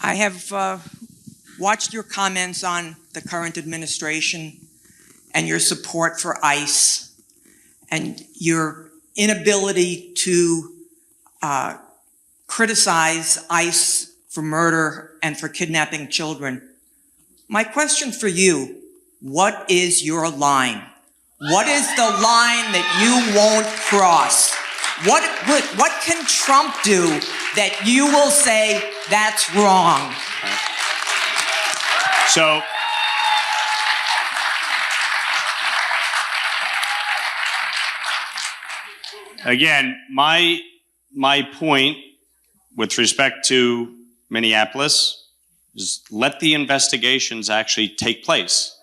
I have watched your comments on the current administration and your support for ICE and your inability to criticize ICE for murder and for kidnapping children. My question for you, what is your line? What is the line that you won't cross? What can Trump do that you will say that's wrong? So, again, my point with respect to Minneapolis is let the investigations actually take place.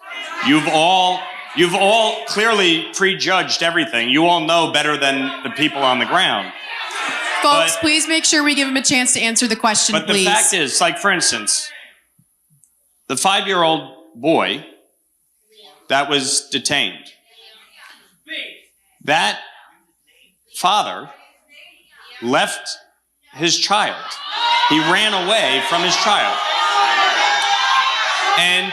You've all clearly prejudged everything. You all know better than the people on the ground. Folks, please make sure we give him a chance to answer the question, but please. The fact is, like, for instance, the 5-year-old boy that was detained, that father left his child. He ran away from his child. And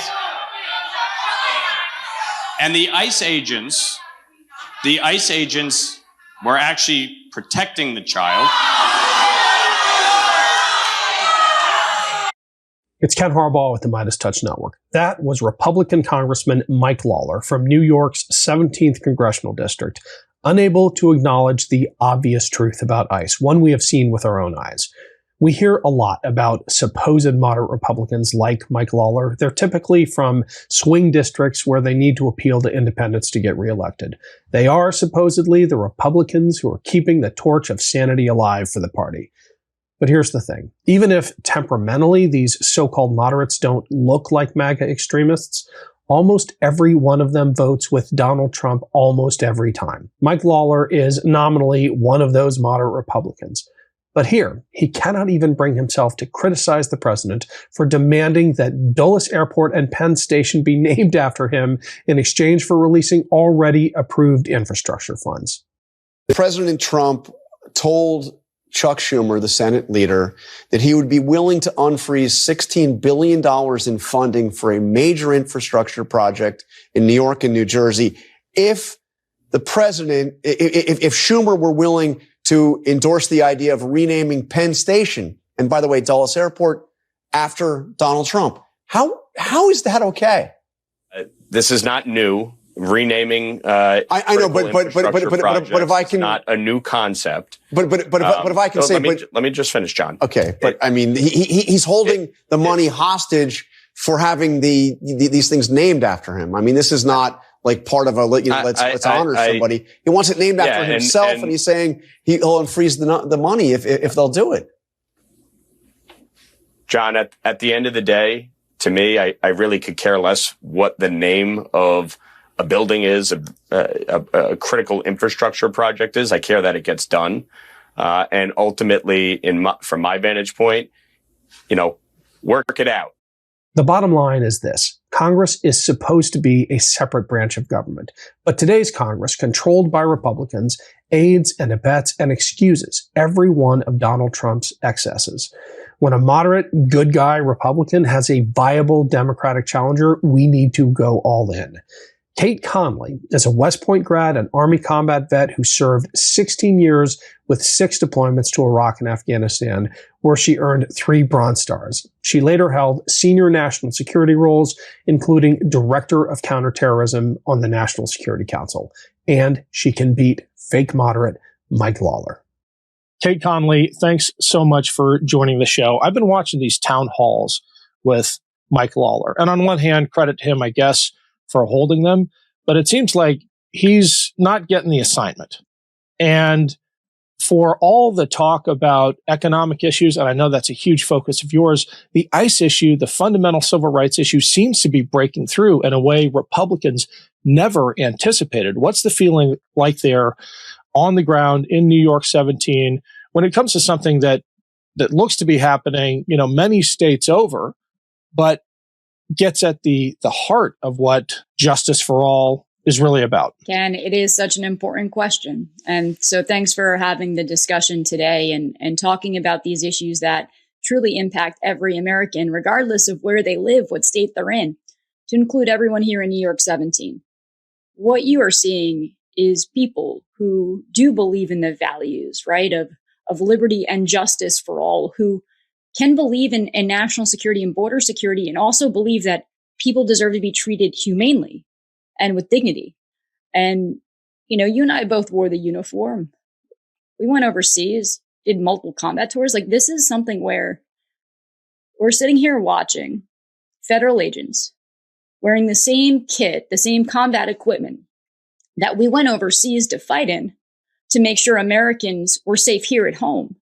the ICE agents were actually protecting the child. It's Ken Harbaugh with the MeidasTouch Network. That was Republican Congressman Mike Lawler from New York's 17th Congressional District, unable to acknowledge the obvious truth about ICE, one we have seen with our own eyes. We hear a lot about supposed moderate Republicans like Mike Lawler. They're typically from swing districts where they need to appeal to independents to get reelected. They are supposedly the Republicans who are keeping the torch of sanity alive for the party. But here's the thing. Even if temperamentally these so-called moderates don't look like MAGA extremists, almost every one of them votes with Donald Trump almost every time. Mike Lawler is nominally one of those moderate Republicans. But here, he cannot even bring himself to criticize the president for demanding that Dulles Airport and Penn Station be named after him in exchange for releasing already approved infrastructure funds. President Trump told Chuck Schumer, the Senate leader, that he would be willing to unfreeze $16 billion in funding for a major infrastructure project in New York and New Jersey if the president, if Schumer were willing to endorse the idea of renaming Penn Station, and by the way, Dulles Airport, after Donald Trump. How is that okay? This is not new. Renaming, I know, but if I can, not a new concept. But if I can say, let me just finish, John. Okay, but I mean, he's holding the money hostage for having these things named after him. I mean, this is not like part of a, let's honor somebody. He wants it named after himself, and he's saying he'll unfreeze the money if they'll do it. John, at the end of the day, to me, I really could care less what the name of a building is, a critical infrastructure project is. I care that it gets done. And ultimately, from my vantage point, work it out. The bottom line is this. Congress is supposed to be a separate branch of government. But today's Congress, controlled by Republicans, aids and abets and excuses every one of Donald Trump's excesses. When a moderate, good guy Republican has a viable Democratic challenger, we need to go all in. Kate Connley is a West Point grad and Army combat vet who served 16 years with 6 deployments to Iraq and Afghanistan, where she earned 3 Bronze Stars. She later held senior national security roles, including Director of Counterterrorism on the National Security Council. And she can beat fake moderate Mike Lawler. Kate Connley, thanks so much for joining the show. I've been watching these town halls with Mike Lawler. And on one hand, credit him, I guess, for holding them, but it seems like he's not getting the assignment. And for all the talk about economic issues, and I know that's a huge focus of yours, the ICE issue, the fundamental civil rights issue, seems to be breaking through in a way Republicans never anticipated. What's the feeling like there on the ground in New York 17 when it comes to something that looks to be happening, many states over, but gets at the heart of what Justice for All is really about? Ken, it is such an important question. And so thanks for having the discussion today and talking about these issues that truly impact every American, regardless of where they live, what state they're in, to include everyone here in New York 17. What you are seeing is people who do believe in the values, right, of liberty and justice for all, who can believe in national security and border security, and also believe that people deserve to be treated humanely and with dignity. And, you and I both wore the uniform. We went overseas, did multiple combat tours. Like, this is something where we're sitting here watching federal agents wearing the same kit, the same combat equipment that we went overseas to fight in, to make sure Americans were safe here at home,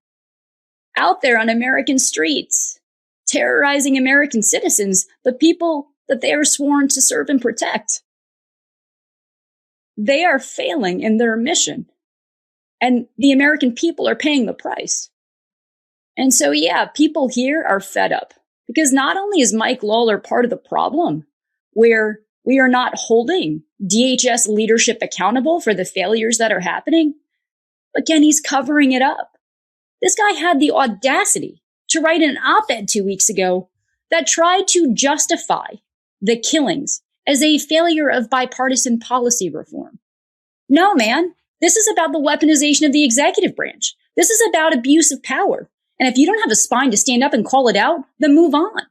out there on American streets, terrorizing American citizens, the people that they are sworn to serve and protect. They are failing in their mission, and the American people are paying the price. And so, yeah, people here are fed up, because not only is Mike Lawler part of the problem, where we are not holding DHS leadership accountable for the failures that are happening, again, he's covering it up. This guy had the audacity to write an op-ed 2 weeks ago that tried to justify the killings as a failure of bipartisan policy reform. No, man, this is about the weaponization of the executive branch. This is about abuse of power. And if you don't have a spine to stand up and call it out, then move on.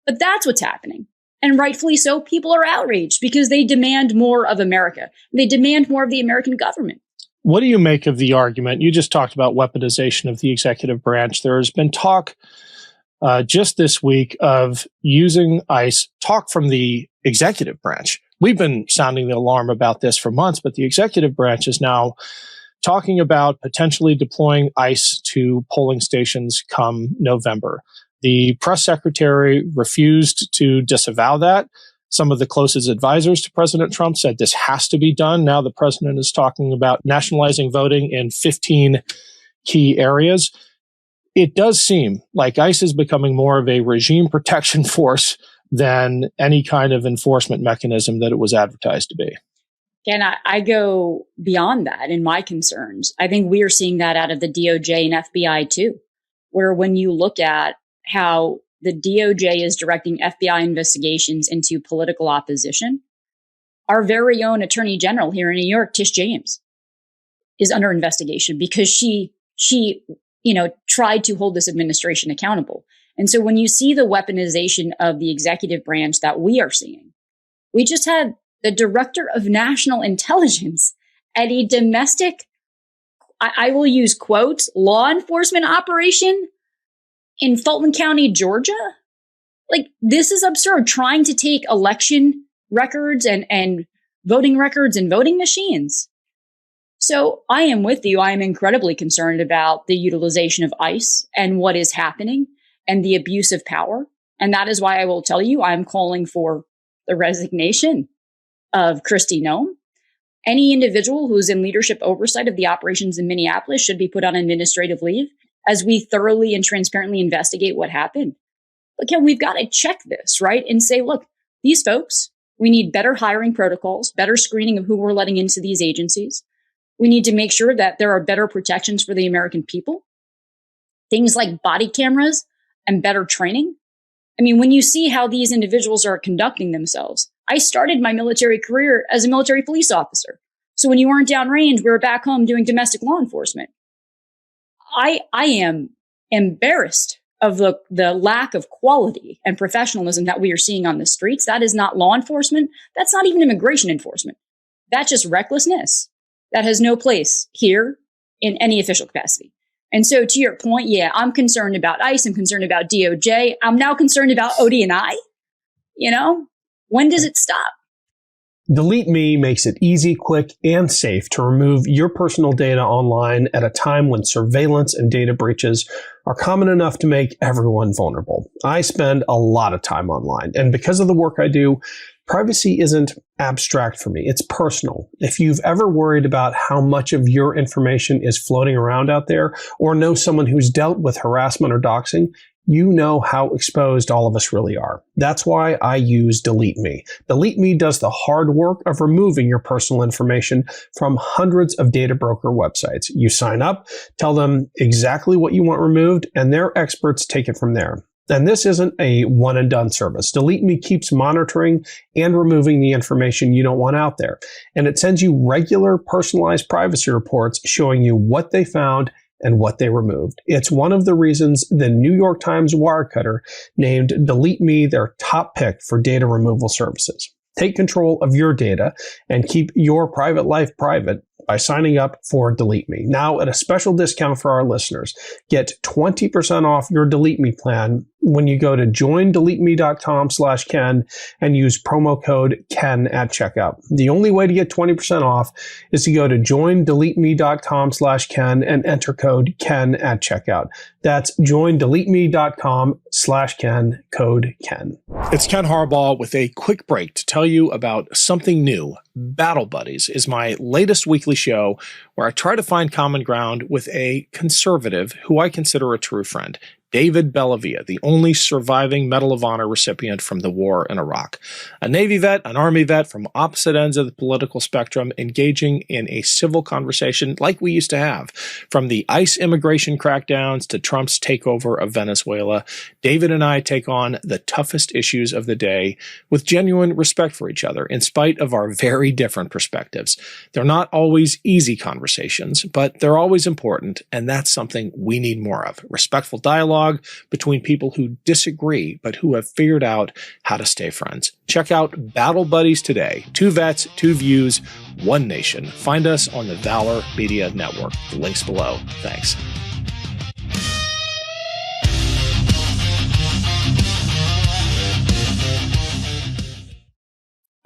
But that's what's happening. And rightfully so, people are outraged because they demand more of America. They demand more of the American government. What do you make of the argument? You just talked about weaponization of the executive branch. There has been talk just this week of using ICE, talk from the executive branch. We've been sounding the alarm about this for months, but the executive branch is now talking about potentially deploying ICE to polling stations come November. The press secretary refused to disavow that. Some of the closest advisors to President Trump said this has to be done. Now the president is talking about nationalizing voting in 15 key areas. It does seem like ICE is becoming more of a regime protection force than any kind of enforcement mechanism that it was advertised to be. And I go beyond that in my concerns. I think we are seeing that out of the DOJ and FBI too, where when you look at how the DOJ is directing FBI investigations into political opposition, our very own Attorney General here in New York, Tish James, is under investigation because she tried to hold this administration accountable. And so when you see the weaponization of the executive branch that we are seeing, we just had the director of national intelligence at a domestic, I will use quotes, law enforcement operation in Fulton County, Georgia. Like, this is absurd, trying to take election records and voting records and voting machines. So I am with you. I am incredibly concerned about the utilization of ICE and what is happening and the abuse of power. And that is why I will tell you, I'm calling for the resignation of Kristi Noem. Any individual who is in leadership oversight of the operations in Minneapolis should be put on administrative leave as we thoroughly and transparently investigate what happened. Again, we've got to check this, right? And say, look, these folks, we need better hiring protocols, better screening of who we're letting into these agencies. We need to make sure that there are better protections for the American people. Things like body cameras and better training. I mean, when you see how these individuals are conducting themselves, I started my military career as a military police officer. So when you weren't downrange, we were back home doing domestic law enforcement. I am embarrassed of the lack of quality and professionalism that we are seeing on the streets. That is not law enforcement. That's not even immigration enforcement. That's just recklessness. That has no place here in any official capacity. And so to your point, yeah, I'm concerned about ICE. I'm concerned about DOJ. I'm now concerned about ODNI. When does it stop? Delete Me makes it easy, quick, and safe to remove your personal data online at a time when surveillance and data breaches are common enough to make everyone vulnerable. I spend a lot of time online, and because of the work I do, privacy isn't abstract for me. It's personal. If you've ever worried about how much of your information is floating around out there, or know someone who's dealt with harassment or doxing, you know how exposed all of us really are. That's why I use Delete Me. Delete Me does the hard work of removing your personal information from hundreds of data broker websites. You sign up, tell them exactly what you want removed, and their experts take it from there. And this isn't a one and done service. Delete Me keeps monitoring and removing the information you don't want out there. And it sends you regular personalized privacy reports showing you what they found and what they removed. It's one of the reasons the New York Times Wirecutter named Delete Me their top pick for data removal services. Take control of your data and keep your private life private by signing up for Delete Me. Now at a special discount for our listeners, get 20% off your Delete Me plan when you go to joindeleteme.com/Ken and use promo code Ken at checkout. The only way to get 20% off is to go to joindeleteme.com/Ken and enter code Ken at checkout. That's joindeleteme.com/Ken, code Ken. It's Ken Harbaugh with a quick break to tell you about something new. Battle Buddies is my latest weekly show where I try to find common ground with a conservative who I consider a true friend. David Bellavia, the only surviving Medal of Honor recipient from the war in Iraq. A Navy vet, an Army vet from opposite ends of the political spectrum, engaging in a civil conversation like we used to have. From the ICE immigration crackdowns to Trump's takeover of Venezuela, David and I take on the toughest issues of the day with genuine respect for each other, in spite of our very different perspectives. They're not always easy conversations, but they're always important, and that's something we need more of. Respectful dialogue between people who disagree, but who have figured out how to stay friends. Check out Battle Buddies today. 2 vets, 2 views, 1 nation. Find us on the Valor Media Network. The link's below. Thanks.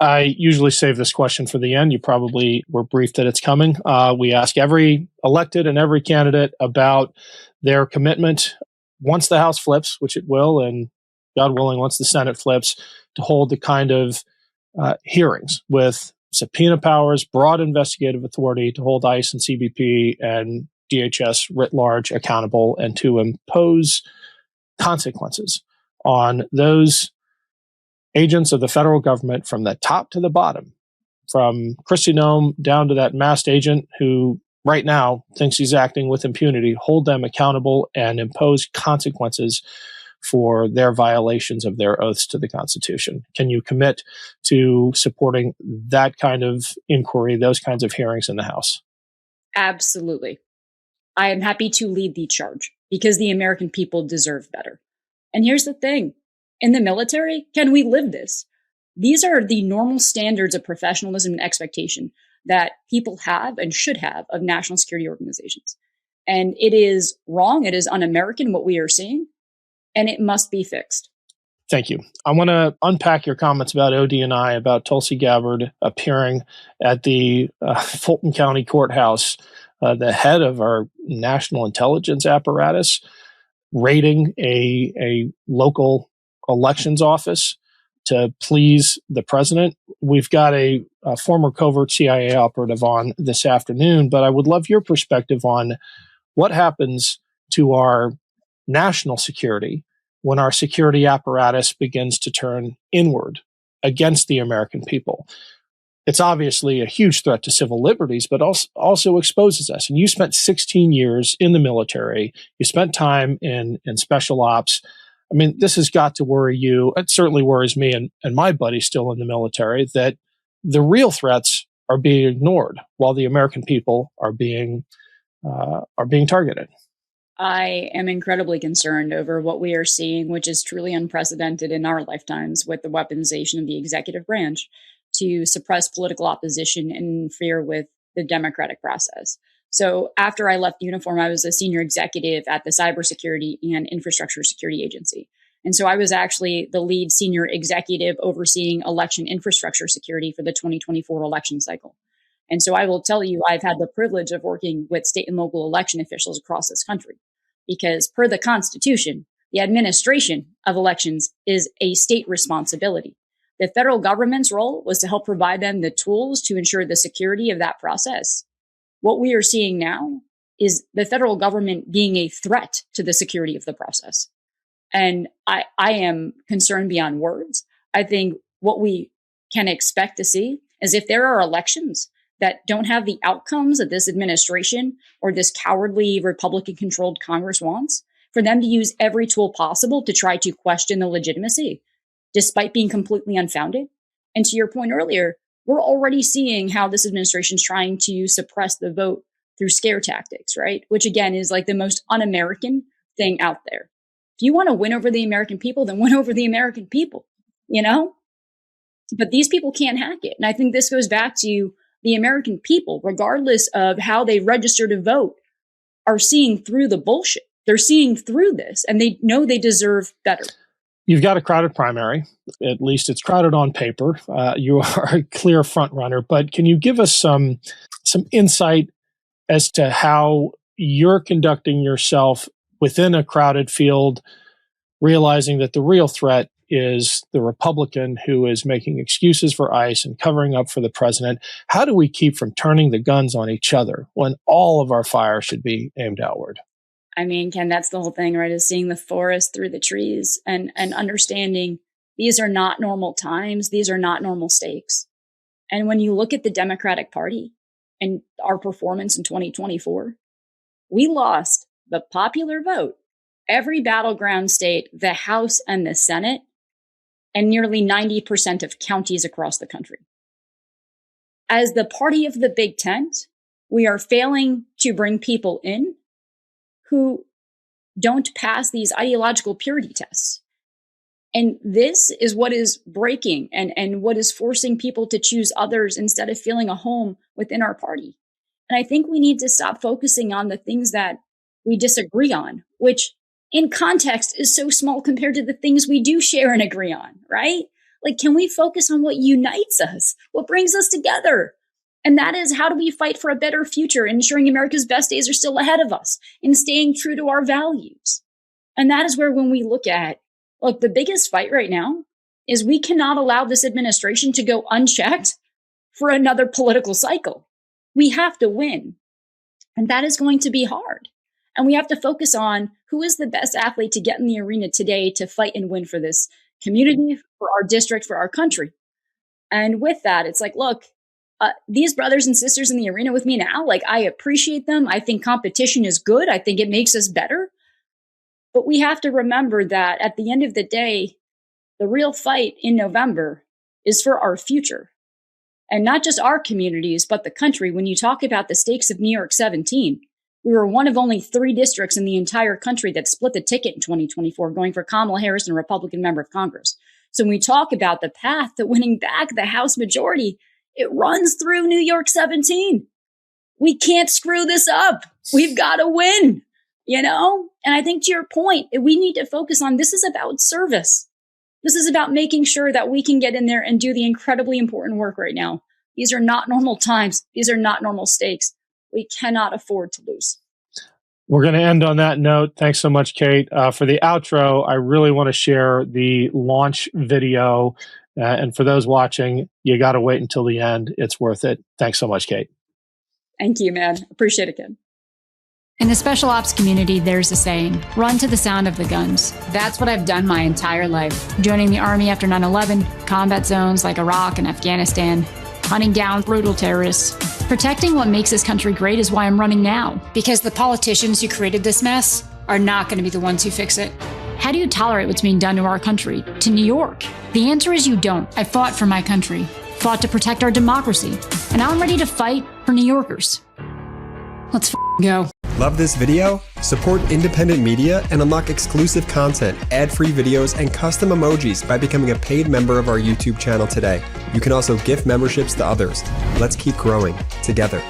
I usually save this question for the end. You probably were briefed that it's coming. We ask every elected and every candidate about their commitment once the House flips, which it will, and God willing, once the Senate flips, to hold the kind of hearings with subpoena powers, broad investigative authority to hold ICE and CBP and DHS writ large accountable, and to impose consequences on those agents of the federal government from the top to the bottom, from Kristi Noem down to that masked agent who right now thinks he's acting with impunity. Hold them accountable and impose consequences for their violations of their oaths to the Constitution. Can you commit to supporting that kind of inquiry, those kinds of hearings in the House? Absolutely. I am happy to lead the charge because the American people deserve better. And here's the thing. In the military, can we live this? These are the normal standards of professionalism and expectation that people have and should have of national security organizations. And it is wrong. It is un-American what we are seeing, and it must be fixed. Thank you. I want to unpack your comments about OD&I, about Tulsi Gabbard appearing at the Fulton County Courthouse, the head of our national intelligence apparatus, raiding a local elections office to please the president. We've got a former covert CIA operative on this afternoon, but I would love your perspective on what happens to our national security when our security apparatus begins to turn inward against the American people. It's obviously a huge threat to civil liberties, but also exposes us. And you spent 16 years in the military. You spent time in special ops. I mean, this has got to worry you. It certainly worries me and my buddies still in the military that the real threats are being ignored while the American people are being targeted. I am incredibly concerned over what we are seeing, which is truly unprecedented in our lifetimes with the weaponization of the executive branch to suppress political opposition and interfere with the democratic process. So after I left uniform, I was a senior executive at the Cybersecurity and Infrastructure Security Agency. And so I was actually the lead senior executive overseeing election infrastructure security for the 2024 election cycle. And so I will tell you, I've had the privilege of working with state and local election officials across this country, because per the Constitution, the administration of elections is a state responsibility. The federal government's role was to help provide them the tools to ensure the security of that process. What we are seeing now is the federal government being a threat to the security of the process. And I am concerned beyond words. I think what we can expect to see is if there are elections that don't have the outcomes that this administration or this cowardly Republican-controlled Congress wants, for them to use every tool possible to try to question the legitimacy, despite being completely unfounded. And to your point earlier, we're already seeing how this administration is trying to suppress the vote through scare tactics, right? Which again is like the most un-American thing out there. If you want to win over the American people, then win over the American people, you know? But these people can't hack it. And I think this goes back to the American people, regardless of how they register to vote, are seeing through the bullshit. They're seeing through this, and they know they deserve better. You've got a crowded primary. At least it's crowded on paper. You are a clear front runner. But can you give us some insight as to how you're conducting yourself within a crowded field, realizing that the real threat is the Republican who is making excuses for ICE and covering up for the president? How do we keep from turning the guns on each other when all of our fire should be aimed outward? I mean, Ken, that's the whole thing, right? Is seeing the forest through the trees and understanding these are not normal times. These are not normal stakes. And when you look at the Democratic Party and our performance in 2024, we lost the popular vote, every battleground state, the House and the Senate, and nearly 90% of counties across the country. As the party of the big tent, we are failing to bring people in who don't pass these ideological purity tests. And this is what is breaking and what is forcing people to choose others instead of feeling a home within our party. And I think we need to stop focusing on the things that we disagree on, which in context is so small compared to the things we do share and agree on, right? Like, can we focus on what unites us, what brings us together? And that is, how do we fight for a better future, ensuring America's best days are still ahead of us and staying true to our values? And that is where, when we look at, look, the biggest fight right now is we cannot allow this administration to go unchecked for another political cycle. We have to win. And that is going to be hard. And we have to focus on who is the best athlete to get in the arena today to fight and win for this community, for our district, for our country. And with that, it's like, look, these brothers and sisters in the arena with me now, like, I appreciate them. I think competition is good. I think it makes us better. But we have to remember that at the end of the day, the real fight in November is for our future. And not just our communities, but the country. When you talk about the stakes of New York 17, we were one of only 3 districts in the entire country that split the ticket in 2024, going for Kamala Harris and a Republican member of Congress. So when we talk about the path to winning back the House majority, it runs through New York 17. We can't screw this up. We've got to win, you know? And I think, to your point, we need to focus on, this is about service. This is about making sure that we can get in there and do the incredibly important work right now. These are not normal times. These are not normal stakes. We cannot afford to lose. We're going to end on that note. Thanks so much, Kate. For the outro, I really want to share the launch video. And for those watching, you got to wait until the end. It's worth it. Thanks so much, Kate. Thank you, man. Appreciate it, Ken. In the special ops community, there's a saying, run to the sound of the guns. That's what I've done my entire life. Joining the Army after 9/11, combat zones like Iraq and Afghanistan, hunting down brutal terrorists. Protecting what makes this country great is why I'm running now. Because the politicians who created this mess are not going to be the ones who fix it. How do you tolerate what's being done to our country, to New York? The answer is you don't. I fought for my country, fought to protect our democracy, and now I'm ready to fight for New Yorkers. Let's go. Love this video? Support independent media and unlock exclusive content, ad-free videos, and custom emojis by becoming a paid member of our YouTube channel today. You can also gift memberships to others. Let's keep growing together.